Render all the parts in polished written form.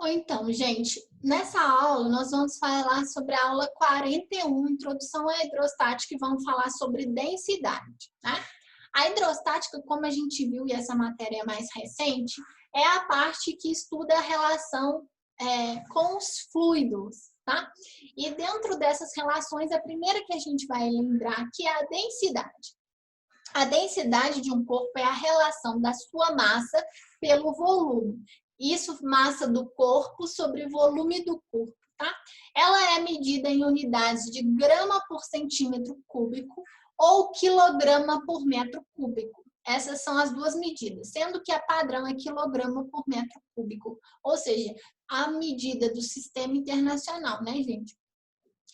Ou então, gente, nessa aula nós vamos falar sobre a aula 41, Introdução à Hidrostática, e vamos falar sobre densidade, né? A hidrostática, como a gente viu, e essa matéria é mais recente, é a parte que estuda a relação com os fluidos, tá? E dentro dessas relações, a primeira que a gente vai lembrar aqui é a densidade. A densidade de um corpo é a relação da sua massa pelo volume. Isso, massa do corpo sobre volume do corpo, tá? Ela é medida em unidades de grama por centímetro cúbico ou quilograma por metro cúbico. Essas são as duas medidas, sendo que a padrão é quilograma por metro cúbico, ou seja, a medida do sistema internacional, né, gente?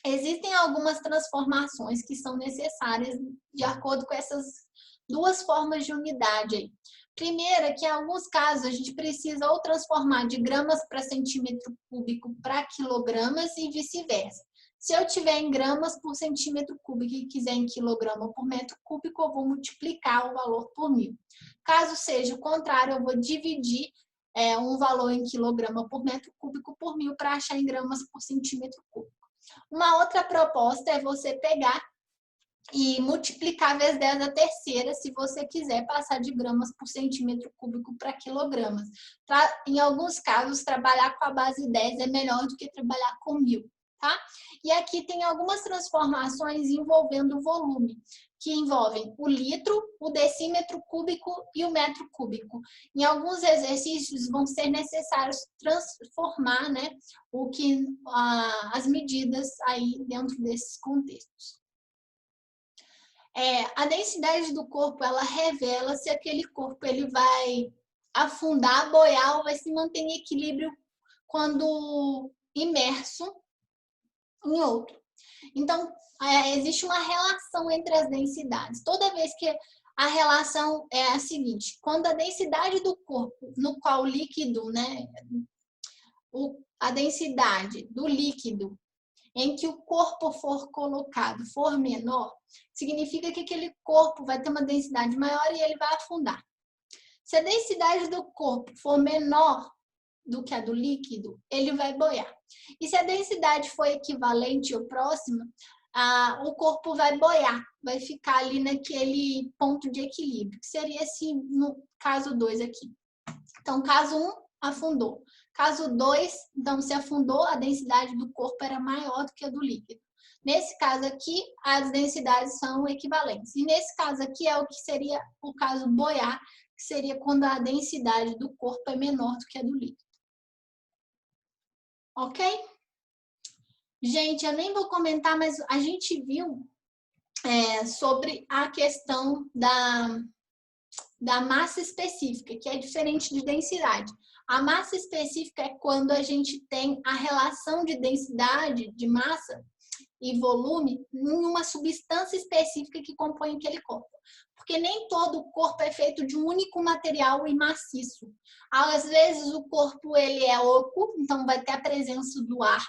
Existem algumas transformações que são necessárias de acordo com essas duas formas de unidade aí. Primeira, que em alguns casos a gente precisa ou transformar de gramas para centímetro cúbico para quilogramas e vice-versa. Se eu tiver em gramas por centímetro cúbico e quiser em quilograma por metro cúbico, eu vou multiplicar o valor por 1000. Caso seja o contrário, eu vou dividir um valor em quilograma por metro cúbico por 1000 para achar em gramas por centímetro cúbico. Uma outra proposta é você pegar e multiplicar vezes 10 a terceira, se você quiser passar de gramas por centímetro cúbico para quilogramas. Em alguns casos, trabalhar com a base 10 é melhor do que trabalhar com 1000, tá? E aqui tem algumas transformações envolvendo o volume, que envolvem o litro, o decímetro cúbico e o metro cúbico. Em alguns exercícios vão ser necessários transformar, né, as medidas aí dentro desses contextos. A densidade do corpo, ela revela se aquele corpo ele vai afundar, boiar ou vai se manter em equilíbrio quando imerso em outro. Então, existe uma relação entre as densidades. Toda vez que a relação é a seguinte, quando a densidade do corpo, no qual o líquido, né, a densidade do líquido em que o corpo for colocado for menor, significa que aquele corpo vai ter uma densidade maior e ele vai afundar. Se a densidade do corpo for menor do que a do líquido, ele vai boiar. E se a densidade for equivalente ou próxima, o corpo vai boiar, vai ficar ali naquele ponto de equilíbrio, que seria esse no caso 2 aqui. Então, caso 1, afundou. Caso 2, então, se afundou, a densidade do corpo era maior do que a do líquido. Nesse caso aqui, as densidades são equivalentes. E nesse caso aqui é o que seria o caso boiar, que seria quando a densidade do corpo é menor do que a do líquido. Ok? Gente, eu nem vou comentar, mas a gente viu sobre a questão da massa específica, que é diferente de densidade. A massa específica é quando a gente tem a relação de densidade, de massa e volume em uma substância específica que compõe aquele corpo. Porque nem todo o corpo é feito de um único material e maciço. Às vezes o corpo ele é oco, então vai ter a presença do ar.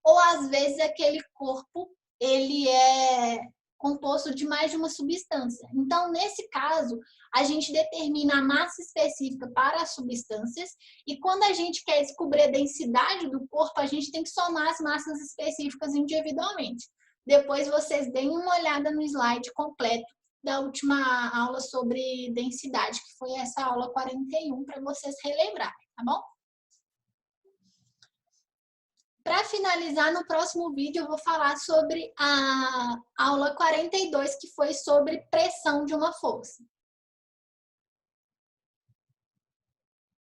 Ou às vezes aquele corpo ele é composto de mais de uma substância. Então, nesse caso, a gente determina a massa específica para as substâncias e quando a gente quer descobrir a densidade do corpo, a gente tem que somar as massas específicas individualmente. Depois vocês deem uma olhada no slide completo da última aula sobre densidade, que foi essa aula 41, para vocês relembrarem, tá bom? Para finalizar, no próximo vídeo eu vou falar sobre a aula 42, que foi sobre pressão de uma força.